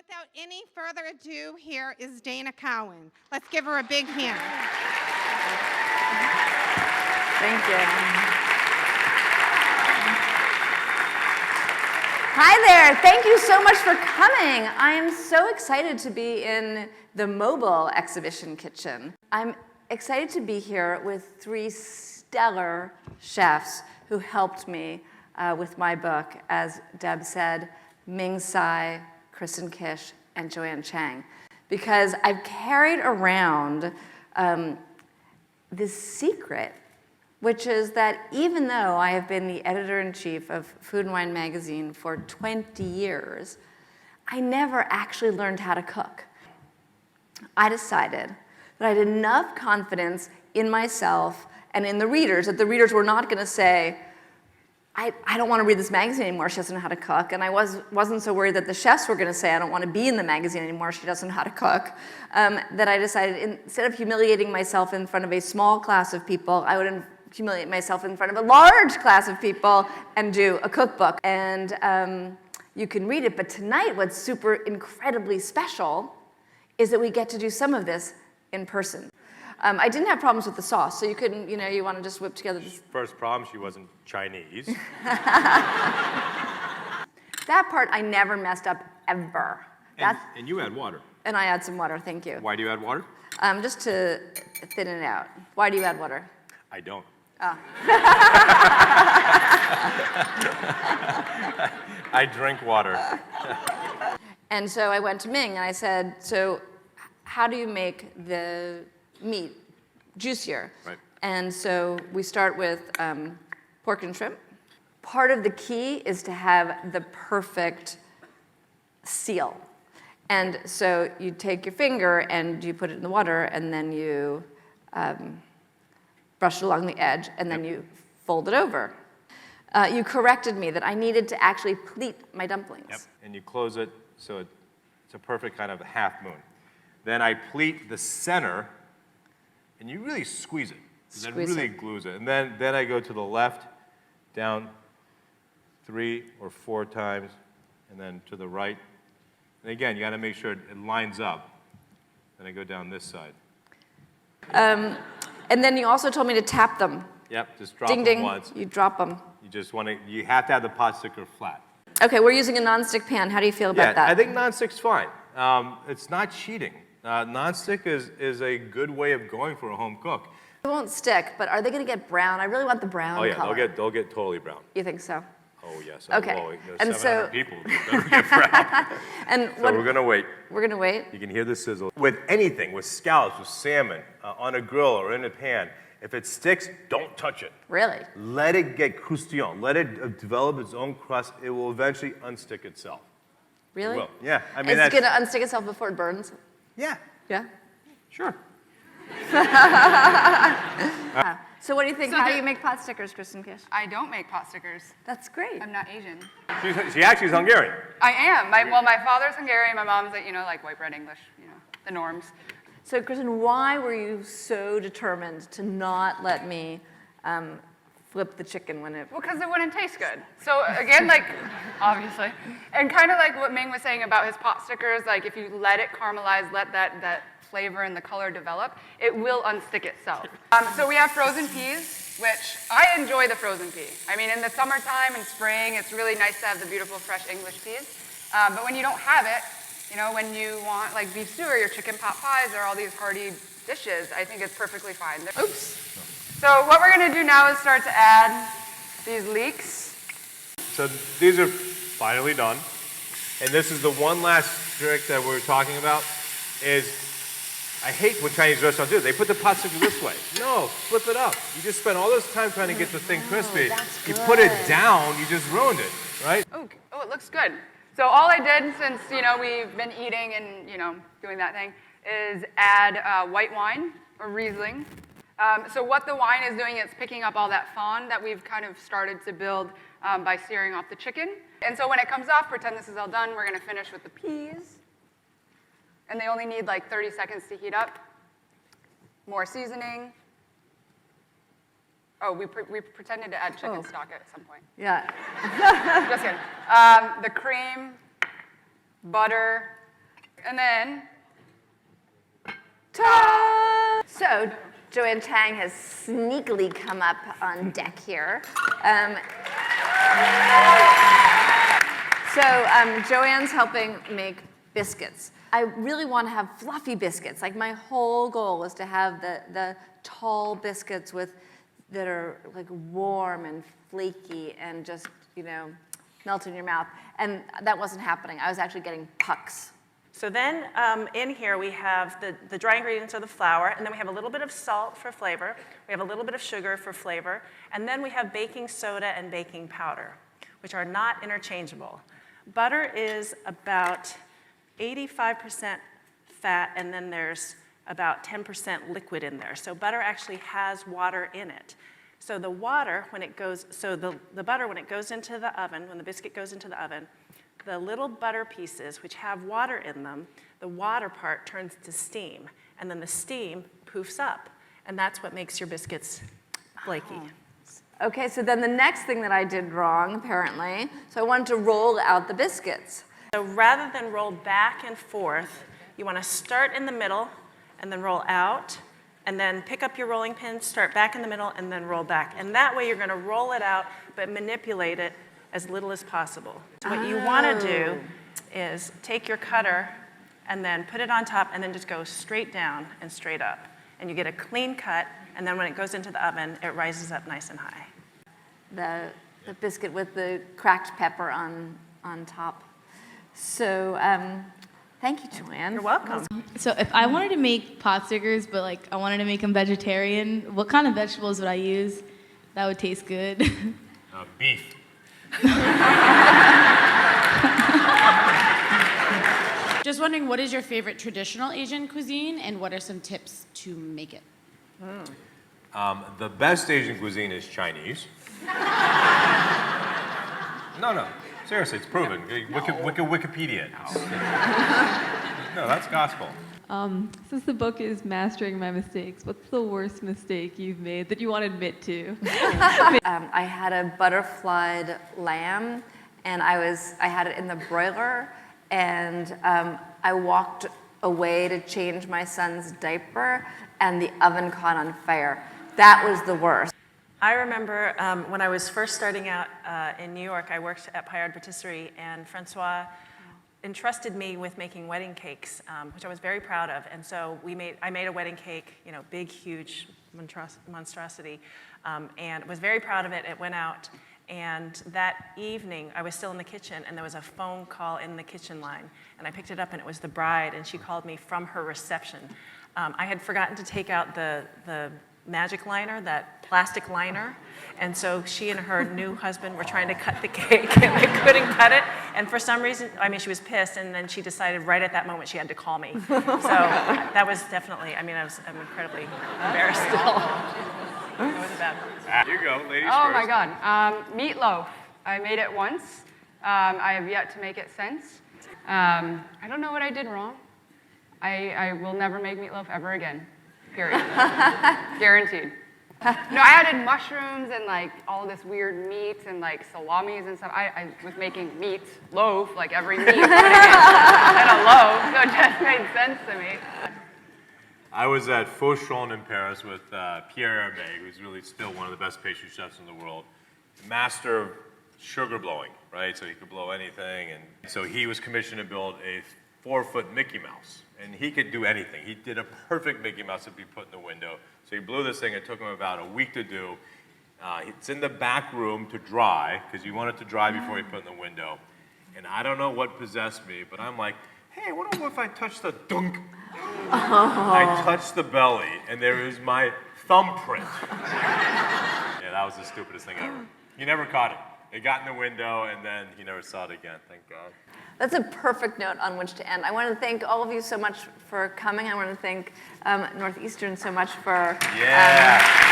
without any further ado, here is Dana Cowin. Let's give her a big hand. Thank you. Hi there. Thank you so much for coming. I am so excited to be in the mobile exhibition kitchen. I'm excited to be here with three stellar chefs who helped me with my book, as Deb said, Ming Tsai, Kristen Kish, and Joanne Chang, because I've carried around this secret, which is that even though I have been the editor-in-chief of Food and Wine magazine for 20 years, I never actually learned how to cook. I decided that I had enough confidence in myself and in the readers, that the readers were not going to say, I don't want to read this magazine anymore, she doesn't know how to cook. And I wasn't so worried that the chefs were going to say, I don't want to be in the magazine anymore, she doesn't know how to cook, that I decided instead of humiliating myself in front of a small class of people, I would humiliate myself in front of a large class of people and do a cookbook. And you can read it, but tonight what's super incredibly special is that we get to do some of this in person. I didn't have problems with the sauce, so you couldn't, you want to just whip together this. First problem, she wasn't Chinese. That part I never messed up, ever. And you add water. And I add some water, thank you. Why do you add water? Just to thin it out. Why do you add water? I don't. Oh. I drink water. And so I went to Ming and I said, so how do you make the meat juicier? Right. And so we start with pork and shrimp. Part of the key is to have the perfect seal. And so you take your finger and you put it in the water and then you brush it along the edge and then you fold it over. You corrected me that I needed to actually pleat my dumplings. Yep. And you close it so it's a perfect kind of half moon. Then I pleat the center and you really squeeze it. That really glues it. And then I go to the left, down 3 or 4 times, and then to the right. And again, you got to make sure it lines up. Then I go down this side. And then you also told me to tap them. Yep, just drop ding, them ding. once. You drop them. You have to have the pot sticker flat. Okay, we're using a nonstick pan. How do you feel about that? I think nonstick's fine. It's not cheating. Nonstick is a good way of going for a home cook. It won't stick, but are they going to get brown? I really want the brown color. Oh yeah, they'll get totally brown. You think so? Oh yes. Okay. Oh, and 700 people that'll get brown. So we're gonna wait. We're gonna wait. You can hear the sizzle. With anything, with scallops, with salmon, on a grill or in a pan, if it sticks, don't touch it. Really? Let it get croustillant. Let it develop its own crust. It will eventually unstick itself. Really? It will. Yeah. I mean, it's gonna unstick itself before it burns? Yeah. Yeah? Sure. So what do you think? How do you make pot stickers, Kristen Kish? I don't make pot stickers. That's great. I'm not Asian. She actually is Hungarian. I am. My father's Hungarian. My mom's like white bread English, the norms. So Kristen, why were you so determined to not let me flip the chicken when it... Well, because it wouldn't taste good. So again, obviously. And kind of like what Ming was saying about his pot stickers, if you let it caramelize, let that flavor and the color develop, it will unstick itself. So we have frozen peas, which I enjoy the frozen pea. I mean, in the summertime and spring, it's really nice to have the beautiful fresh English peas. But when you don't have it, when you want beef stew or your chicken pot pies or all these hearty dishes, I think it's perfectly fine. Oops. So what we're gonna do now is start to add these leeks. So these are finally done. And this is the one last trick that we're talking about is, I hate what Chinese restaurants do. They put the pot sticker this way. No, flip it up. You just spend all this time trying to get the thing crispy. You put it down, you just ruined it, right? Oh, it looks good. So all I did since, we've been eating and, doing that thing, is add white wine or Riesling. So what the wine is doing, it's picking up all that fond that we've kind of started to build by searing off the chicken. And so when it comes off, pretend this is all done, we're gonna finish with the peas. And they only need 30 seconds to heat up. More seasoning. Oh, we pretended to add chicken stock at some point. Yeah. Just kidding. The cream, butter, And then, ta-da! So, Joanne Chang has sneakily come up on deck here. Joanne's helping make biscuits. I really want to have fluffy biscuits. Like my whole goal is to have the tall biscuits that are like warm and flaky and just, melt in your mouth. And that wasn't happening. I was actually getting pucks. So then in here we have the dry ingredients are the flour, and then we have a little bit of salt for flavor. We have a little bit of sugar for flavor. And then we have baking soda and baking powder, which are not interchangeable. Butter is about 85% fat, and then there's about 10% liquid in there. So butter actually has water in it. So the water, when it goes, the butter, when it goes into the oven, when the biscuit goes into the oven, the little butter pieces, which have water in them, the water part turns to steam, and then the steam poofs up, and that's what makes your biscuits flaky. Okay, so then the next thing that I did wrong, apparently, so I wanted to roll out the biscuits. So rather than roll back and forth, you want to start in the middle and then roll out, and then pick up your rolling pin, start back in the middle, and then roll back. And that way you're going to roll it out, but manipulate it as little as possible. So what you want to do is take your cutter and then put it on top and then just go straight down and straight up. And you get a clean cut, and then when it goes into the oven, it rises up nice and high. The biscuit with the cracked pepper on top. So thank you, Joanne. You're welcome. So if I wanted to make pot stickers, but like I wanted to make them vegetarian, what kind of vegetables would I use that would taste good? Beef. Just wondering, what is your favorite traditional Asian cuisine, and what are some tips to make it? The best Asian cuisine is Chinese. No, seriously, it's proven. Wikipedia it. No, that's gospel. Since the book is Mastering My Mistakes, what's the worst mistake you've made that you want to admit to? I had a butterflied lamb, and I had it in the broiler, and I walked away to change my son's diaper, and the oven caught on fire. That was the worst. I remember when I was first starting out in New York, I worked at Paillard Patisserie, and Francois entrusted me with making wedding cakes, which I was very proud of. And so I made a wedding cake, big, huge monstrosity, and was very proud of it. It went out, and that evening I was still in the kitchen, and there was a phone call in the kitchen line, and I picked it up, and it was the bride, and she called me from her reception. I had forgotten to take out the magic liner, that plastic liner, and so she and her new husband were trying to cut the cake, and they couldn't cut it, and for some reason, she was pissed, and then she decided right at that moment she had to call me. So that was definitely, I'm incredibly embarrassed still. That was bad. Here you go, ladies oh first. my God, meatloaf. I made it once. I have yet to make it since. I don't know what I did wrong. I will never make meatloaf ever again. Period. Guaranteed. No, I added mushrooms and like all this weird meat and like salamis and stuff. I was making meat loaf, like every meat and a loaf, so it just made sense to me. I was at Fauchon in Paris with Pierre Hermé, who's really still one of the best pastry chefs in the world. Master of sugar blowing, right? So he could blow anything. And so he was commissioned to build a 4-foot Mickey Mouse. And he could do anything. He did a perfect Mickey Mouse to be put in the window. So he blew this thing. It took him about a week to do. It's in the back room to dry, because you want it to dry before you put it in the window. And I don't know what possessed me, but I'm like, hey, what if I touch the dunk? I touched the belly, and there is my thumbprint. Yeah, that was the stupidest thing ever. He never caught it. It got in the window, and then he never saw it again, thank God. That's a perfect note on which to end. I want to thank all of you so much for coming. I want to thank Northeastern so much for... Yeah.